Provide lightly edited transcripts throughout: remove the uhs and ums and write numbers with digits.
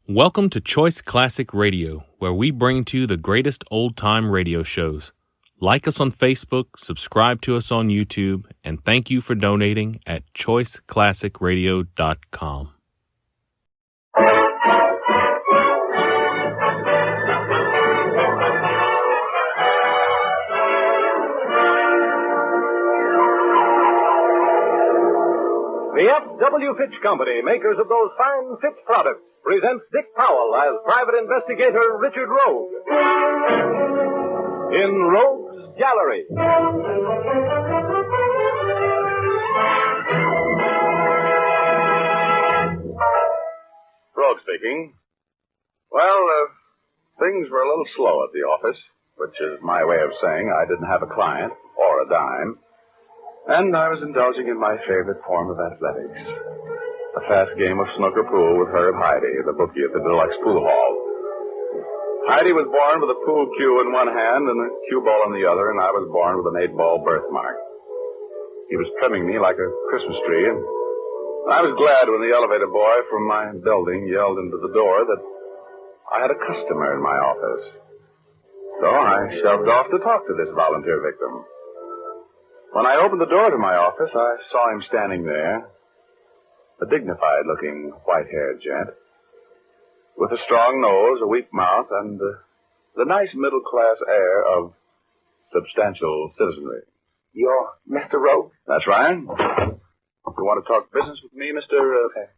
Welcome to Choice Classic Radio, where we bring to you the greatest old-time radio shows. Like us on Facebook, subscribe to us on YouTube, and thank you for donating at choiceclassicradio.com. The F.W. Fitch Company, makers of those fine Fitch products, presents Dick Powell as private investigator Richard Rogue. In Rogue's Gallery. Rogue speaking. Well, things were a little slow at the office, which is my way of saying I didn't have a client or a dime. And I was indulging in my favorite form of athletics, a fast game of snooker pool with Herb Heidi, the bookie at the Deluxe Pool Hall. Heidi was born with a pool cue in one hand and a cue ball in the other, and I was born with an 8-ball birthmark. He was trimming me like a Christmas tree, and I was glad when the elevator boy from my building yelled into the door that I had a customer in my office. So I shoved off to talk to this volunteer victim. When I opened the door to my office, I saw him standing there, a dignified-looking, white-haired gent, with a strong nose, a weak mouth, and the nice middle-class air of substantial citizenry. You're Mr. Rogue? That's right. You want to talk business with me, Mr.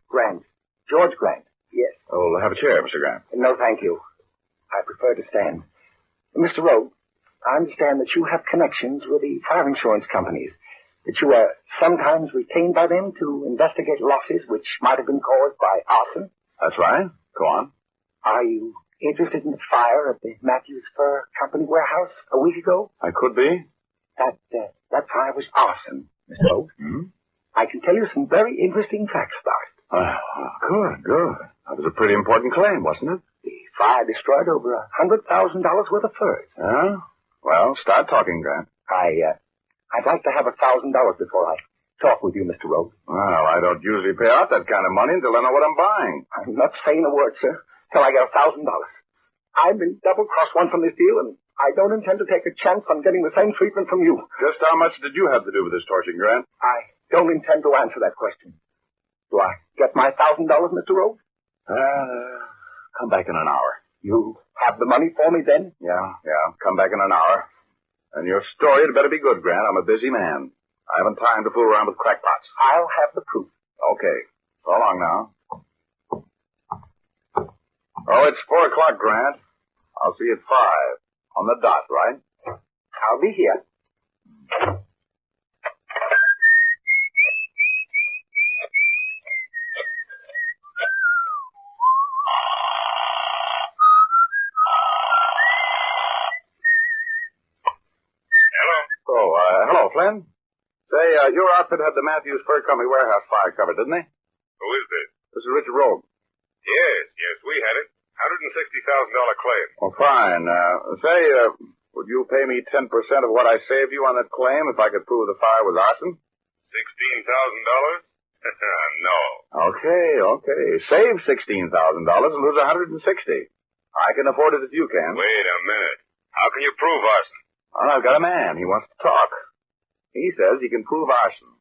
Grant. George Grant. Yes. Oh, have a chair, Mr. Grant. No, thank you. I prefer to stand. Mr. Rogue, I understand that you have connections with the fire insurance companies, that you are sometimes retained by them to investigate losses which might have been caused by arson. That's right. Go on. Are you interested in the fire at the Matthews Fur Company warehouse a week ago? I could be. That fire was arson, Mr. Rogue. Hmm? I can tell you some very interesting facts about it. Good. That was a pretty important claim, wasn't it? The fire destroyed over $100,000 worth of furs. Yeah? Well, start talking, Grant. I'd like to have $1,000 before I talk with you, Mr. Rogue. Well, I don't usually pay out that kind of money until I know what I'm buying. I'm not saying a word, sir, till I get $1,000. I've been double-crossed once on this deal, and I don't intend to take a chance on getting the same treatment from you. Just how much did you have to do with this torching, Grant? I don't intend to answer that question. Do I get my $1,000, Mr. Rogue? Come back in an hour. You have the money for me then? Yeah. Come back in an hour. And your story had better be good, Grant. I'm a busy man. I haven't time to fool around with crackpots. I'll have the proof. Okay. So long now. Oh, it's 4 o'clock, Grant. I'll see you at 5. On the dot, right? I'll be here. Hello, Flynn. Say, your outfit had the Matthews Fur Company warehouse fire covered, didn't they? Who is this? This is Richard Rogue. Yes, we had it. $160,000 claim. Oh, fine. Say, would you pay me 10% of what I saved you on that claim if I could prove the fire was arson? $16,000? No. Okay. Save $16,000 and lose $160. I can afford it if you can. Wait a minute. How can you prove arson? Well, I've got a man. He wants to talk. He says he can prove arson.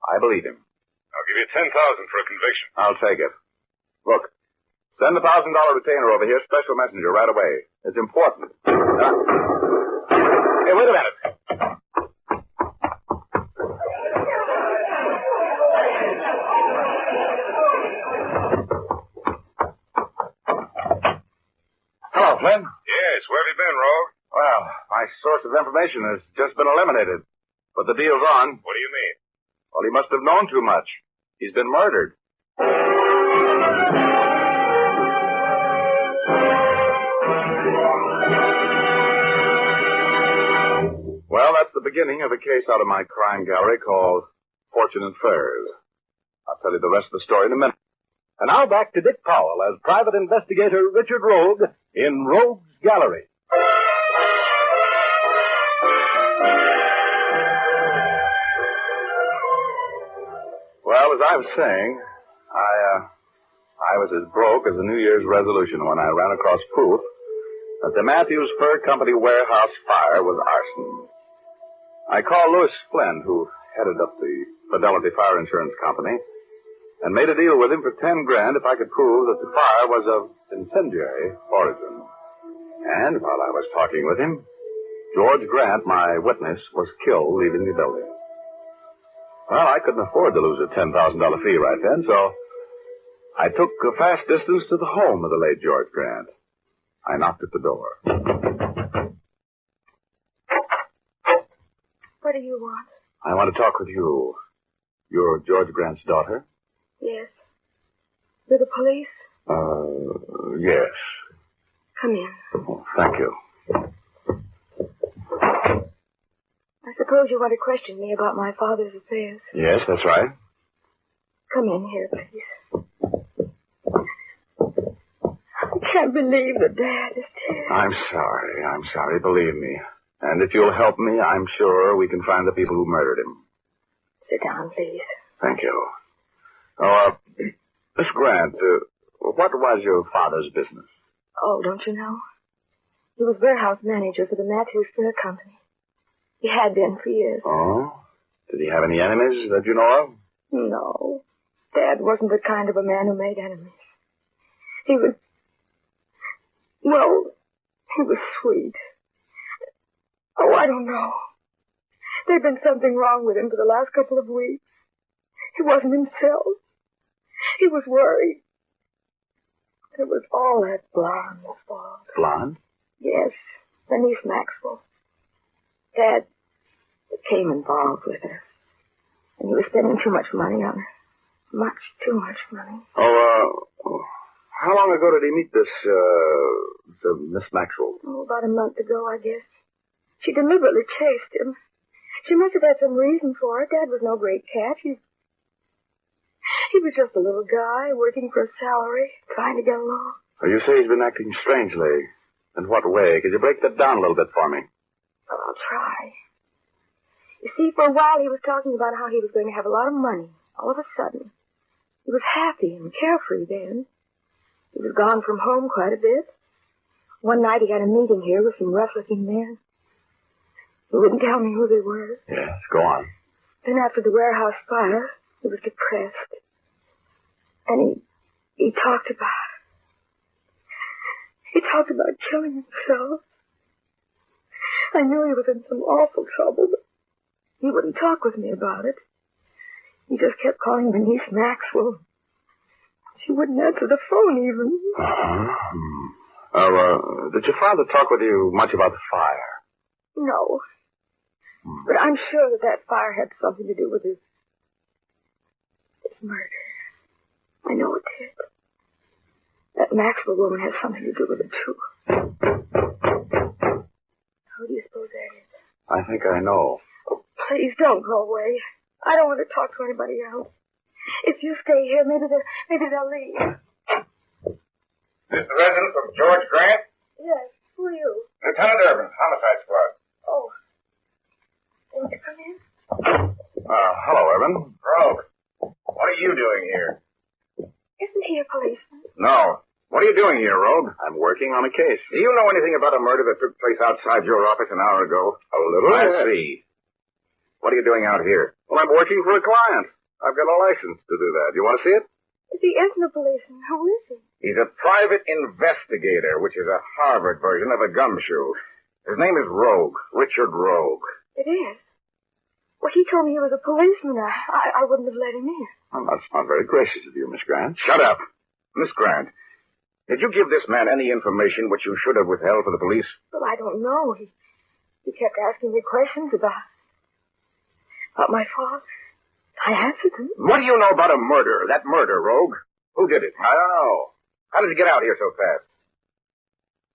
I believe him. I'll give you $10,000 for a conviction. I'll take it. Look, send the $1,000 retainer over here, special messenger, right away. It's important. Hey, wait a minute. Hello, Flynn. Yes, where have you been, Rogue? Well, my source of information has just been eliminated. But the deal's on. What do you mean? Well, he must have known too much. He's been murdered. Well, that's the beginning of a case out of my crime gallery called Fortune and Furs. I'll tell you the rest of the story in a minute. And now back to Dick Powell as private investigator Richard Rogue in Rogue's Gallery. Well, as I was saying, I was as broke as a New Year's resolution when I ran across proof that the Matthews Fur Company warehouse fire was arson. I called Louis Flynn, who headed up the Fidelity Fire Insurance Company, and made a deal with him for $10,000 if I could prove that the fire was of incendiary origin. And while I was talking with him, George Grant, my witness, was killed leaving the building. Well, I couldn't afford to lose a $10,000 fee right then, so I took a fast distance to the home of the late George Grant. I knocked at the door. What do you want? I want to talk with you. You're George Grant's daughter? Yes. You're the police? Yes. Come in. Oh, thank you. I suppose you want to question me about my father's affairs. Yes, that's right. Come in here, please. I can't believe that Dad is dead. I'm sorry, believe me. And if you'll help me, I'm sure we can find the people who murdered him. Sit down, please. Thank you. Oh, Miss Grant, what was your father's business? Oh, don't you know? He was warehouse manager for the Matthews Fur Company. He had been for years. Oh? Did he have any enemies that you know of? No. Dad wasn't the kind of a man who made enemies. He was... Well, he was sweet. Oh, I don't know. There'd been something wrong with him for the last couple of weeks. He wasn't himself. He was worried. It was all that blonde's fault. Blonde? Yes, Denise Maxwell. Dad became involved with her. And he was spending too much money on her. Much too much money. How long ago did he meet this Miss Maxwell? Oh, about a month ago, I guess. She deliberately chased him. She must have had some reason for it. Dad was no great catch. He was just a little guy working for a salary, trying to get along. Well, you say he's been acting strangely. In what way? Could you break that down a little bit for me? Well, I'll try. You see, for a while he was talking about how he was going to have a lot of money. All of a sudden. He was happy and carefree then. He was gone from home quite a bit. One night he had a meeting here with some rough-looking men. He wouldn't tell me who they were. Yes, go on. Then after the warehouse fire, he was depressed. And he talked about... He talked about killing himself. I knew he was in some awful trouble, but he wouldn't talk with me about it. He just kept calling Denise Maxwell. She wouldn't answer the phone even. Did your father talk with you much about the fire? No. But I'm sure that fire had something to do with his murder. I know it did. That Maxwell woman has something to do with it, too. Who do you suppose that is? I think I know. Oh, please don't go away. I don't want to talk to anybody else. If you stay here, maybe they'll leave. This the residence of George Grant? Yes. Who are you? Lieutenant Urban, Homicide Squad. Oh. Won't you come in? Hello, Urban. Rogue, what are you doing here? Isn't he a policeman? No. What are you doing here, Rogue? I'm working on a case. Do you know anything about a murder that took place outside your office an hour ago? A little? I see. What are you doing out here? Well, I'm working for a client. I've got a license to do that. You want to see it? If he isn't a policeman, who is he? He's a private investigator, which is a Harvard version of a gumshoe. His name is Rogue, Richard Rogue. It is. Well, he told me he was a policeman. I wouldn't have let him in. Well, that's not very gracious of you, Miss Grant. Shut up. Miss Grant, did you give this man any information which you should have withheld for the police? Well, I don't know. He kept asking me questions about my father. I answered him. What do you know about a murder? That murder, Rogue? Who did it? I don't know. How did he get out here so fast?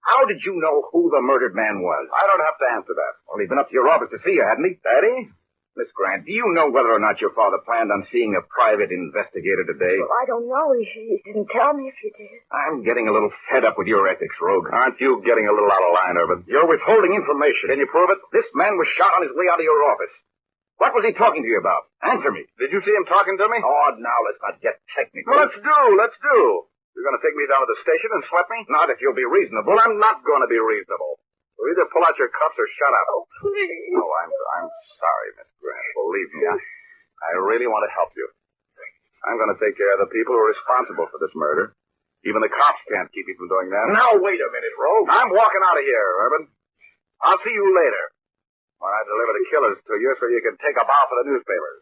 How did you know who the murdered man was? I don't have to answer that. Well, he'd been up to your office to see you, hadn't he? Daddy? Miss Grant, do you know whether or not your father planned on seeing a private investigator today? Well, I don't know. He didn't tell me if he did. I'm getting a little fed up with your ethics, Rogue. Aren't you getting a little out of line, Urban? You're withholding information. Can you prove it? This man was shot on his way out of your office. What was he talking to you about? Answer me. Did you see him talking to me? Oh, now let's not get technical. Well, let's do. You're going to take me down to the station and slap me? Not if you'll be reasonable. I'm not going to be reasonable. So either pull out your cuffs or shut up. Oh, please. Oh, I'm sorry, Miss Grant. Believe me, I really want to help you. I'm going to take care of the people who are responsible for this murder. Even the cops can't keep you from doing that. Now, wait a minute, Rogue. I'm walking out of here, Urban. I'll see you later. When I deliver the killers to you so you can take a bow for the newspapers.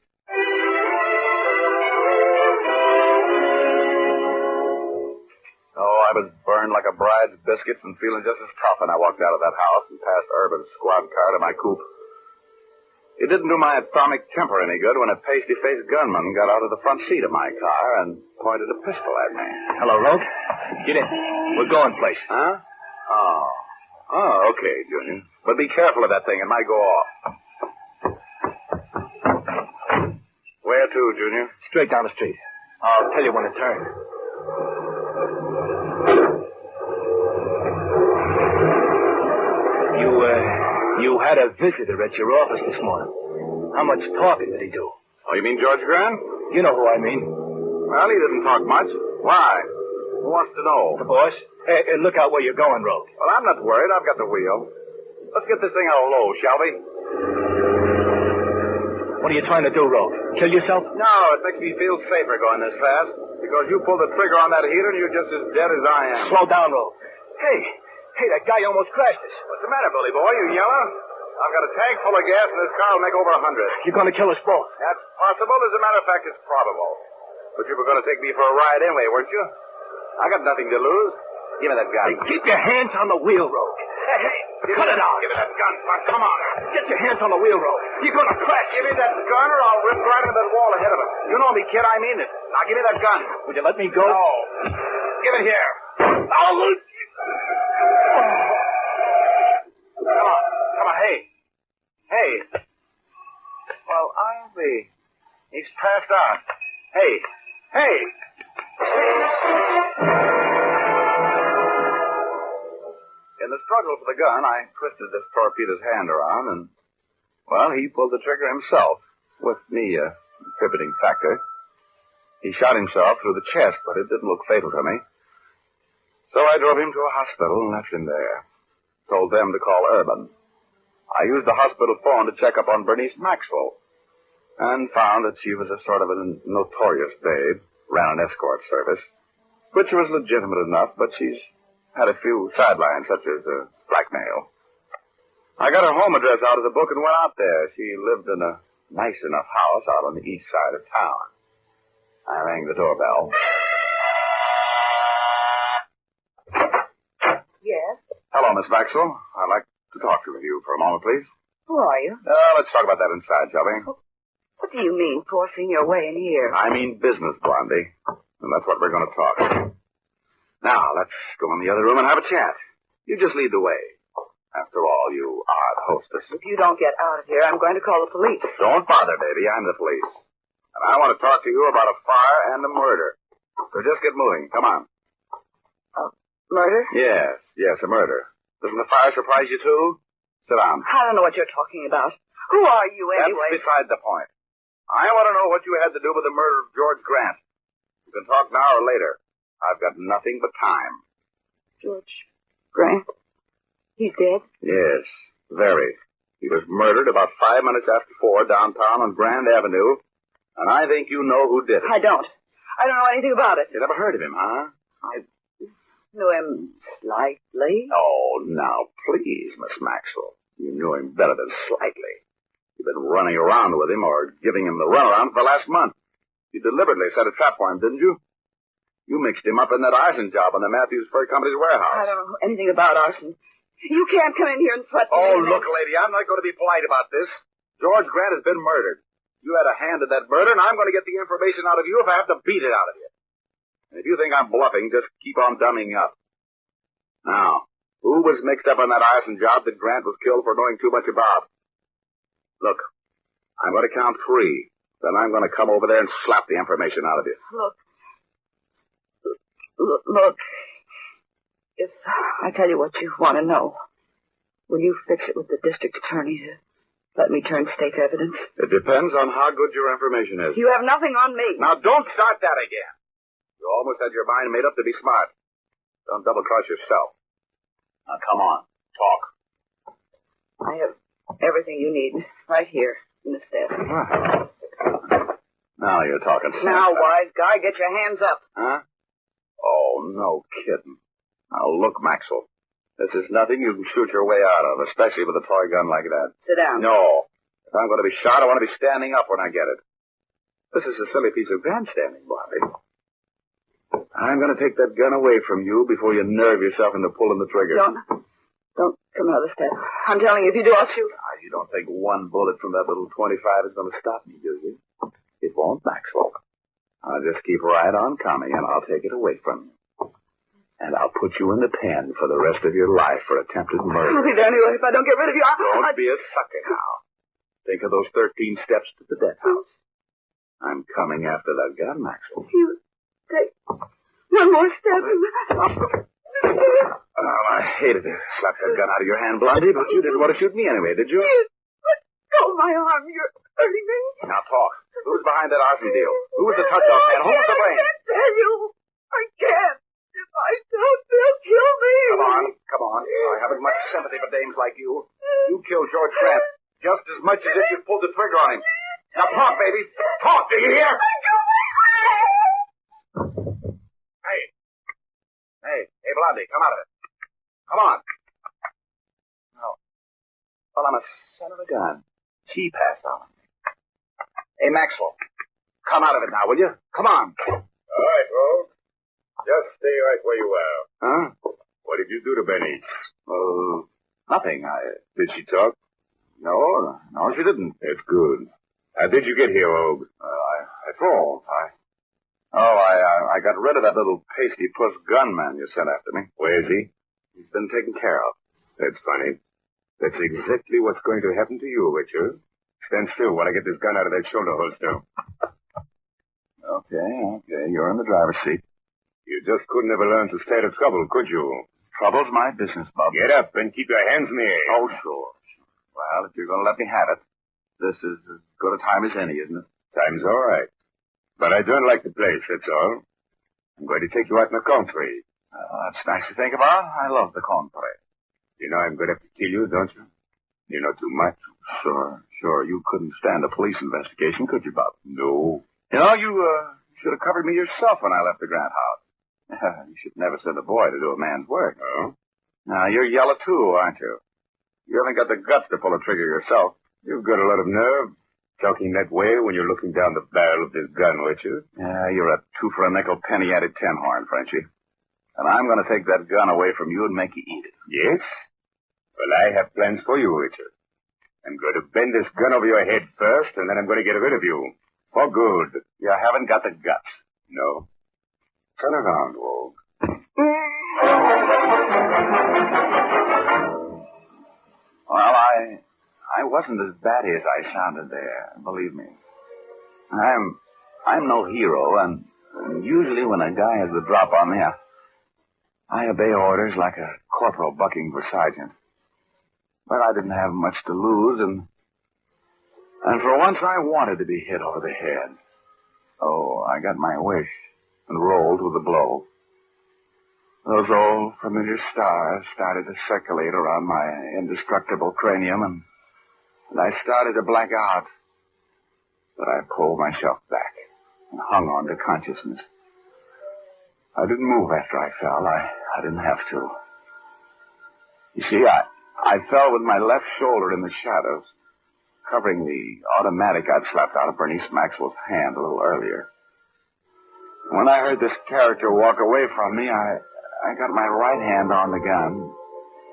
Oh, I was burned like a bride's biscuits and feeling just as tough when I walked out of that house and passed Urban's squad car to my coupe. It didn't do my atomic temper any good when a pasty-faced gunman got out of the front seat of my car and pointed a pistol at me. Hello, Rogue. Get in. We're going place. Huh? Oh, okay, Junior. But be careful of that thing. It might go off. Where to, Junior? Straight down the street. I'll tell you when to turn. You had a visitor at your office this morning. How much talking did he do? Oh, you mean George Grant? You know who I mean. Well, he didn't talk much. Why? Who wants to know? The boss? Hey, look out where you're going, Rogue. Well, I'm not worried. I've got the wheel. Let's get this thing out low, shall we? What are you trying to do, Rogue? Kill yourself? No, it makes me feel safer going this fast. Because you pulled the trigger on that heater and you're just as dead as I am. Slow down, Rogue. Hey, that guy almost crashed us. What's the matter, Billy boy? You yelling? I've got a tank full of gas and this car will make over 100. You're going to kill us both. That's possible. As a matter of fact, it's probable. But you were going to take me for a ride anyway, weren't you? I got nothing to lose. Give me that gun. Hey, keep your hands on the wheel, Rogue. Hey, cut it out. Give me that gun, son. Come on. Get your hands on the wheel, Rogue. You're going to crash. Give me that gun or I'll rip right into that wall ahead of us. You know me, kid. I mean it. Now give me that gun. Would you let me go? No. Give it here. I'll lose. Come on. Hey. Well, I'll be. He's passed out. Hey. In the struggle for the gun, I twisted this torpedo's hand around and, well, he pulled the trigger himself, with me a contributing factor. He shot himself through the chest, but it didn't look fatal to me. So I drove him to a hospital and left him there. Told them to call Urban. I used the hospital phone to check up on Bernice Maxwell and found that she was a sort of a notorious babe, ran an escort service, which was legitimate enough, but she's had a few sidelines, such as blackmail. I got her home address out of the book and went out there. She lived in a nice enough house out on the east side of town. I rang the doorbell. Yes? Hello, Miss Maxwell. I'd like to talk to you for a moment, please. Who are you? Let's talk about that inside, shall we? What do you mean, forcing your way in here? I mean business, Blondie. And that's what we're going to talk. Now, let's go in the other room and have a chat. You just lead the way. After all, you are the hostess. If you don't get out of here, I'm going to call the police. Don't bother, baby. I'm the police. And I want to talk to you about a fire and a murder. So just get moving. Come on. Murder? Yes, a murder. Doesn't the fire surprise you, too? Sit down. I don't know what you're talking about. Who are you, anyway? That's beside the point. I want to know what you had to do with the murder of George Grant. You can talk now or later. I've got nothing but time. George Grant? He's dead? Yes, very. He was murdered about 5 minutes after 4 downtown on Grand Avenue, and I think you know who did it. I don't know anything about it. You never heard of him, huh? I knew him slightly. Oh, now, please, Miss Maxwell. You knew him better than slightly. You've been running around with him or giving him the runaround for the last month. You deliberately set a trap for him, didn't you? You mixed him up in that arson job on the Matthews Fur Company's warehouse. I don't know anything about arson. You can't come in here and threaten me. Oh, look, lady, I'm not going to be polite about this. George Grant has been murdered. You had a hand in that murder, and I'm going to get the information out of you if I have to beat it out of you. And if you think I'm bluffing, just keep on dumbing up. Now, who was mixed up on that arson job that Grant was killed for knowing too much about? Look, I'm going to count 3. Then I'm going to come over there and slap the information out of you. Look, if I tell you what you want to know, will you fix it with the district attorney to let me turn state's evidence? It depends on how good your information is. You have nothing on me. Now, don't start that again. You almost had your mind made up to be smart. Don't double-cross yourself. Now, come on. Talk. I have everything you need right here in this desk. Now you're talking sense. Now, wise guy, get your hands up. Huh? Oh, no kidding. Now, look, Maxwell. This is nothing you can shoot your way out of, especially with a toy gun like that. Sit down. No. If I'm going to be shot, I want to be standing up when I get it. This is a silly piece of grandstanding, Blondie. I'm going to take that gun away from you before you nerve yourself into pulling the trigger. Don't come another step. I'm telling you, if you do, I'll shoot. You don't think one bullet from that little 25 is going to stop me, do you? It won't, Maxwell. I'll just keep right on coming, and I'll take it away from you. And I'll put you in the pen for the rest of your life for attempted murder. I'll be there anyway. If I don't get rid of you, Don't be a sucker now. Think of those 13 steps to the death house. I'm coming after that gun, Maxwell. You take one more step. Oh, I hated to slap that gun out of your hand, Blondie, but you didn't want to shoot me anyway, did you? Let go of my arm. You're hurting me. Now talk. Who's behind that arson deal? Who was the touch-off man? Who was the brain? I can't tell you. I can't. If I don't, they'll kill me. Come on. I haven't much sympathy for dames like you. You killed George Grant just as much as if you pulled the trigger on him. Now talk, baby. Talk, do you hear? Hey, Blondie, come out of it. Come on. No. Well, I'm a son of a gun. She passed on me. Hey, Maxwell, come out of it now, will you? Come on. All right, Rogue. Just stay right where you are. Huh? What did you do to Bernice? Nothing. Did she talk? No, she didn't. That's good. How did you get here, Rogue? I drove. I got rid of that little pasty puss gunman you sent after me. Where is he? He's been taken care of. That's funny. That's exactly what's going to happen to you, Richard. Stand still while I get this gun out of that shoulder holster. Okay. You're in the driver's seat. You just couldn't ever learn to stay out of trouble, could you? Trouble's my business, Bob. Get up and keep your hands in the air. Oh, sure. Well, if you're going to let me have it, this is as good a time as any, isn't it? Time's all right. But I don't like the place, that's all. I'm going to take you out in the country. That's nice to think about. I love the country. You know I'm going to have to kill you, don't you? You know too much. Sure. You couldn't stand a police investigation, could you, Bob? No. You know, you should have covered me yourself when I left the Grant house. You should never send a boy to do a man's work. Oh? Now, you're yellow, too, aren't you? You haven't got the guts to pull a trigger yourself. You've got a lot of nerve, talking that way when you're looking down the barrel of this gun, Richard. Yeah, you're a two-for-a-nickel, penny-added tin-horn, Frenchie. And I'm going to take that gun away from you and make you eat it. Yes? Well, I have plans for you, Richard. I'm going to bend this gun over your head first, and then I'm going to get rid of you. For good. You haven't got the guts. No. Turn around, Rogue. Well, I wasn't as batty as I sounded there, believe me. I'm no hero, and usually when a guy has the drop on me, I obey orders like a corporal bucking for sergeant. But I didn't have much to lose, and for once I wanted to be hit over the head. Oh, I got my wish and rolled with the blow. Those old familiar stars started to circulate around my indestructible cranium, and I started to black out. But I pulled myself back and hung on to consciousness. I didn't move after I fell. I didn't have to. You see, I fell with my left shoulder in the shadows, covering the automatic I'd slapped out of Bernice Maxwell's hand a little earlier. When I heard this character walk away from me, I got my right hand on the gun.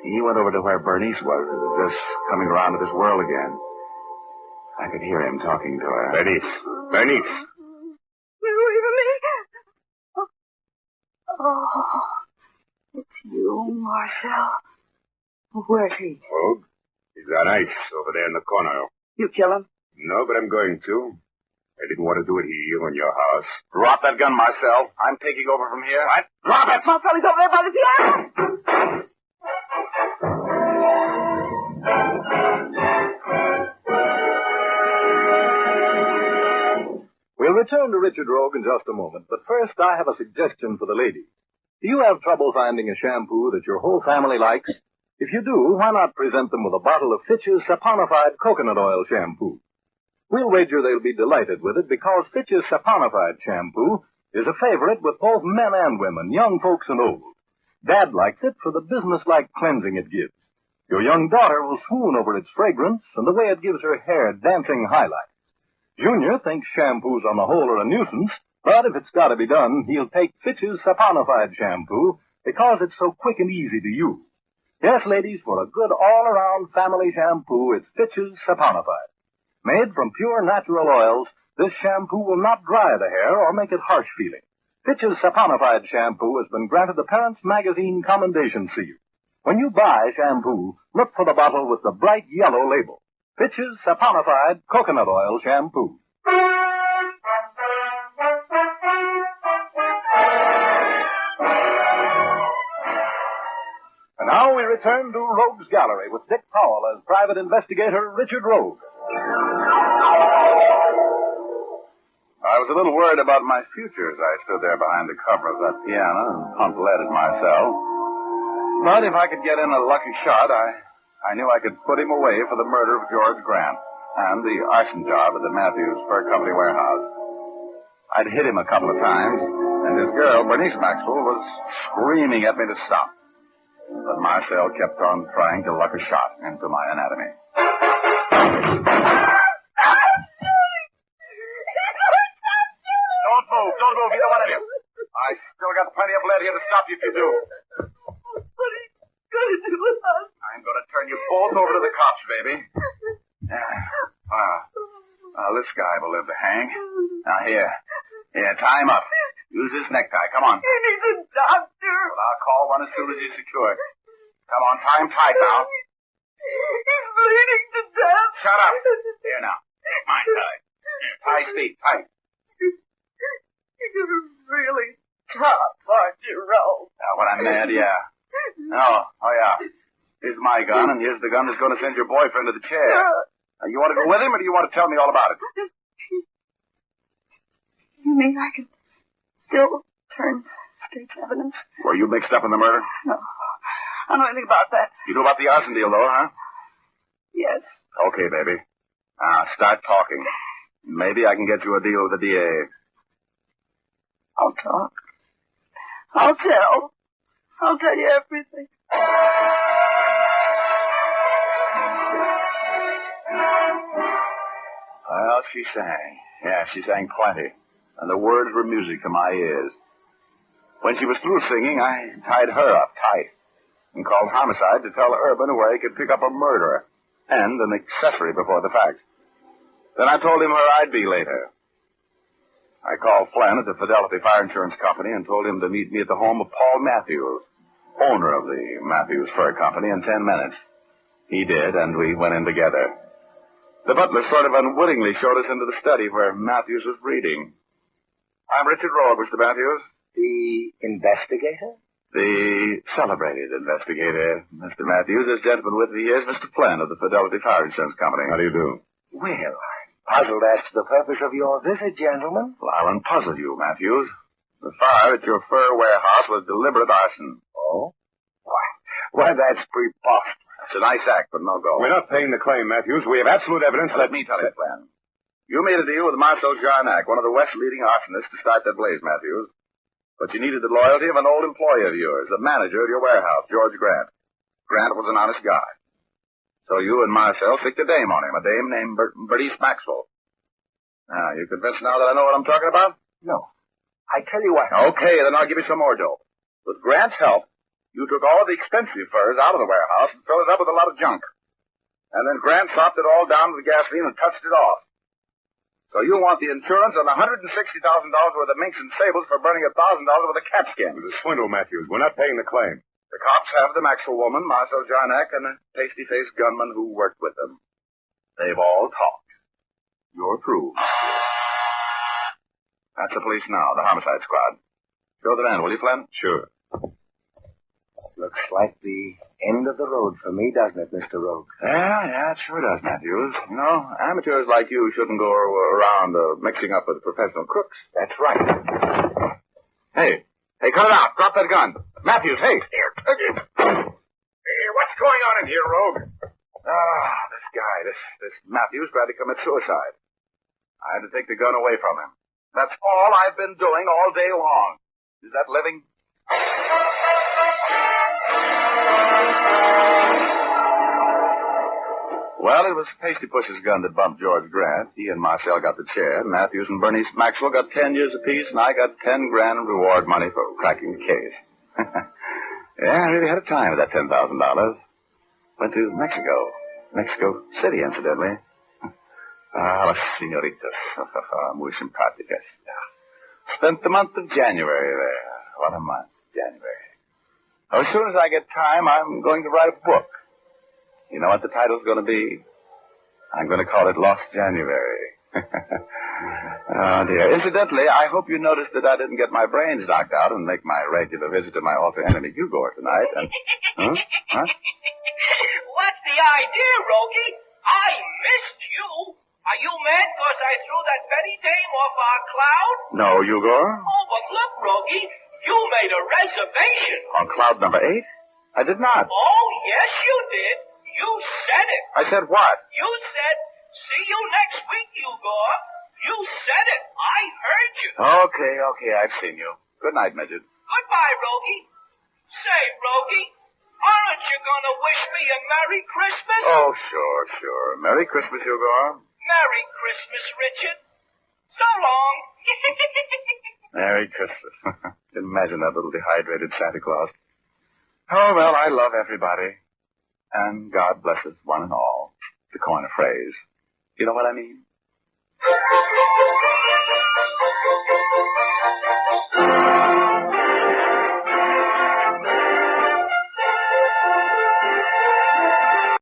He went over to where Bernice was, just coming around to this world again. I could hear him talking to her. Bernice! Get away from me. Oh, it's you, Marcel. Where's he? Rogue, he's on ice over there in the corner. You kill him? No, but I'm going to. I didn't want to do it here in your house. Drop that gun, Marcel. I'm taking over from here. Drop it! Marcel, he's over there by the piano. Will the return to Richard Rogue in just a moment, but first I have a suggestion for the ladies. Do you have trouble finding a shampoo that your whole family likes? If you do, why not present them with a bottle of Fitch's Saponified Coconut Oil Shampoo? We'll wager they'll be delighted with it because Fitch's Saponified Shampoo is a favorite with both men and women, young folks and old. Dad likes it for the business-like cleansing it gives. Your young daughter will swoon over its fragrance and the way it gives her hair dancing highlights. Junior thinks shampoos on the whole are a nuisance, but if it's got to be done, he'll take Fitch's Saponified Shampoo because it's so quick and easy to use. Yes, ladies, for a good all-around family shampoo, it's Fitch's Saponified. Made from pure natural oils, this shampoo will not dry the hair or make it harsh-feeling. Fitch's Saponified Shampoo has been granted the Parents Magazine Commendation Seal. When you buy shampoo, look for the bottle with the bright yellow label. Fitch's Saponified Coconut Oil Shampoo. And now we return to Rogue's Gallery with Dick Powell as private investigator Richard Rogue. I was a little worried about my future as I stood there behind the cover of that piano and pumped lead at myself. But if I could get in a lucky shot, I knew I could put him away for the murder of George Grant and the arson job at the Matthews Fur Company warehouse. I'd hit him a couple of times, and his girl, Bernice Maxwell, was screaming at me to stop. But Marcel kept on trying to luck a shot into my anatomy. Don't move, either one of you. I still got plenty of lead here to stop you if you do. What are you going to do with us? I'm going to turn you both over to the cops, baby. This guy will live to hang. Now, here, tie him up. Use this necktie. Come on. He needs a doctor. Well, I'll call one as soon as he's secured. Come on, tie him tight now. He's bleeding to death. Shut up. Here now. Mine tight. Tie his feet tight. You're really tough, aren't you, Ralph? When I'm mad, yeah. Oh, yeah. Here's my gun, and here's the gun that's going to send your boyfriend to the chair. You want to go with him, or do you want to tell me all about it? You mean I can still turn state's evidence? Were you mixed up in the murder? No. I don't know anything about that. You knew about the arson deal, though, huh? Yes. Okay, baby. Start talking. Maybe I can get you a deal with the DA. I'll talk. I'll tell. I'll tell you everything. Well, she sang. Yeah, she sang plenty. And the words were music to my ears. When she was through singing, I tied her up tight and called homicide to tell Urban where he could pick up a murderer and an accessory before the fact. Then I told him where I'd be later. I called Flynn at the Fidelity Fire Insurance Company and told him to meet me at the home of Paul Matthews, owner of the Matthews Fur Company, in 10 minutes. He did, and we went in together. The butler sort of unwittingly showed us into the study where Matthews was reading. I'm Richard Rogue, Mr. Matthews. The investigator? The celebrated investigator, Mr. Matthews. This gentleman with me here is Mr. Flynn of the Fidelity Fire Insurance Company. How do you do? Well, puzzled as to the purpose of your visit, gentlemen. Well, I'll unpuzzle you, Matthews. The fire at your fur warehouse was deliberate arson. Oh? Why, that's preposterous. It's a nice act, but no go. We're not paying the claim, Matthews. We have absolute evidence. Let me tell you, Flynn. You made a deal with Marcel Jarnac, one of the West's leading arsonists, to start that blaze, Matthews. But you needed the loyalty of an old employee of yours, the manager of your warehouse, George Grant. Grant was an honest guy. So you and Marcel sicked a dame on him, a dame named Bernice Maxwell. Now, you convinced now that I know what I'm talking about? No. I tell you what. Okay, then I'll give you some more dope. With Grant's help, you took all the expensive furs out of the warehouse and filled it up with a lot of junk. And then Grant sopped it all down with the gasoline and touched it off. So you want the insurance on $160,000 worth of minks and sables for burning $1,000 worth of cat skin. It's a swindle, Matthews. We're not paying the claim. The cops have the Maxwell woman, Marcel Jarnac, and a pasty-faced gunman who worked with them. They've all talked. You're through. That's the police now, the homicide squad. Show the man, will you, Flynn? Sure. Looks like the end of the road for me, doesn't it, Mr. Rogue? Yeah, it sure does, Matthews. You know, amateurs like you shouldn't go around mixing up with professional crooks. That's right. Hey, cut it out. Drop that gun. Matthews, hey. Hey, what's going on in here, Rogue? This guy, this Matthews tried to commit suicide. I had to take the gun away from him. That's all I've been doing all day long. Is that living? Well, it was Pasty Puss's gun that bumped George Grant. He and Marcel got the chair. Matthews and Bernice Maxwell got 10 years apiece, and I got 10 grand in reward money for cracking the case. Yeah, I really had a time with that $10,000. Went to Mexico City, incidentally. Las senoritas. Muy simpáticas. Spent the month of January there. What a month, January. As soon as I get time, I'm going to write a book. You know what the title's going to be? I'm going to call it Lost January. Oh, dear. Incidentally, I hope you noticed that I didn't get my brains knocked out and make my regular visit to my author enemy, Hugor, tonight. And, Huh? What's the idea, Rogie? I missed you. Are you mad because I threw that Betty dame off our cloud? No, Hugor. Oh, but look, Rogie, you made a reservation. On cloud number 8? I did not. Oh, yes, you did. You said it. I said what? You said, see you next week, Hugor. You said it. I heard you. Okay, I've seen you. Good night, Midget. Goodbye, Rogie. Say, Rogie, aren't you going to wish me a Merry Christmas? Oh, sure. Merry Christmas, Hugor. Merry Christmas, Richard. So long. Merry Christmas. Imagine that little dehydrated Santa Claus. Oh, well, I love everybody. And God blesses one and all, to coin a phrase. You know what I mean?